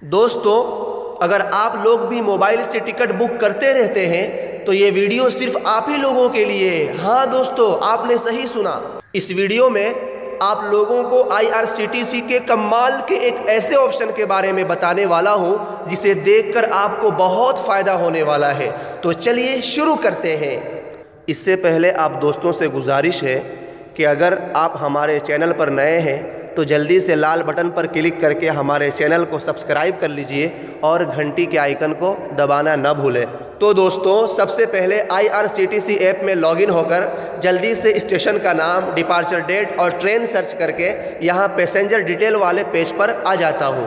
दोस्तों, अगर आप लोग भी मोबाइल से टिकट बुक करते रहते हैं तो ये वीडियो सिर्फ आप ही लोगों के लिए है। हाँ दोस्तों, आपने सही सुना। इस वीडियो में आप लोगों को IRCTC के कमाल के एक ऐसे ऑप्शन के बारे में बताने वाला हूँ जिसे देखकर आपको बहुत फ़ायदा होने वाला है। तो चलिए शुरू करते हैं। इससे पहले आप दोस्तों से गुजारिश है कि अगर आप हमारे चैनल पर नए हैं तो जल्दी से लाल बटन पर क्लिक करके हमारे चैनल को सब्सक्राइब कर लीजिए और घंटी के आइकन को दबाना न भूलें। तो दोस्तों, सबसे पहले IRCTC ऐप में लॉगिन होकर जल्दी से स्टेशन का नाम, डिपार्चर डेट और ट्रेन सर्च करके यहाँ पैसेंजर डिटेल वाले पेज पर आ जाता हूँ।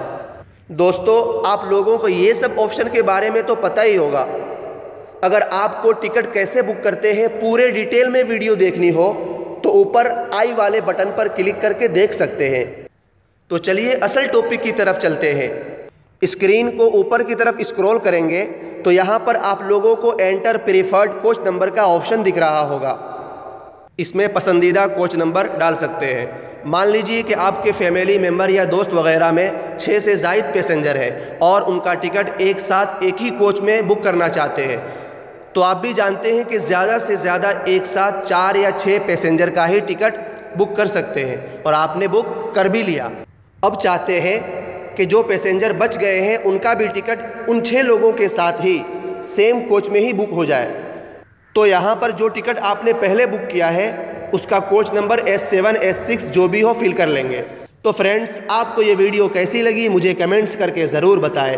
दोस्तों, आप लोगों को ये सब ऑप्शन के बारे में तो पता ही होगा। अगर आपको टिकट कैसे बुक करते हैं पूरे डिटेल में वीडियो देखनी हो तो ऊपर आई वाले बटन पर क्लिक करके देख सकते हैं। तो चलिए असल टॉपिक की तरफ चलते हैं। स्क्रीन को ऊपर की तरफ स्क्रॉल करेंगे तो यहाँ पर आप लोगों को एंटर प्रीफर्ड कोच नंबर का ऑप्शन दिख रहा होगा। इसमें पसंदीदा कोच नंबर डाल सकते हैं। मान लीजिए कि आपके फैमिली मेम्बर या दोस्त वगैरह में 6 से ज़ायद पैसेंजर है और उनका टिकट एक साथ एक ही कोच में बुक करना चाहते हैं। तो आप भी जानते हैं कि ज़्यादा से ज़्यादा एक साथ 4 या 6 पैसेंजर का ही टिकट बुक कर सकते हैं और आपने बुक कर भी लिया। अब चाहते हैं कि जो पैसेंजर बच गए हैं उनका भी टिकट उन 6 लोगों के साथ ही सेम कोच में ही बुक हो जाए। तो यहाँ पर जो टिकट आपने पहले बुक किया है उसका कोच नंबर S7 S6 जो भी हो फिल कर लेंगे। तो फ्रेंड्स, आपको ये वीडियो कैसी लगी मुझे कमेंट्स करके ज़रूर बताएं।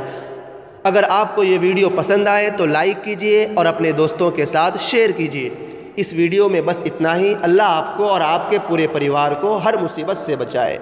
अगर आपको ये वीडियो पसंद आए तो लाइक कीजिए और अपने दोस्तों के साथ शेयर कीजिए। इस वीडियो में बस इतना ही। अल्लाह आपको और आपके पूरे परिवार को हर मुसीबत से बचाए।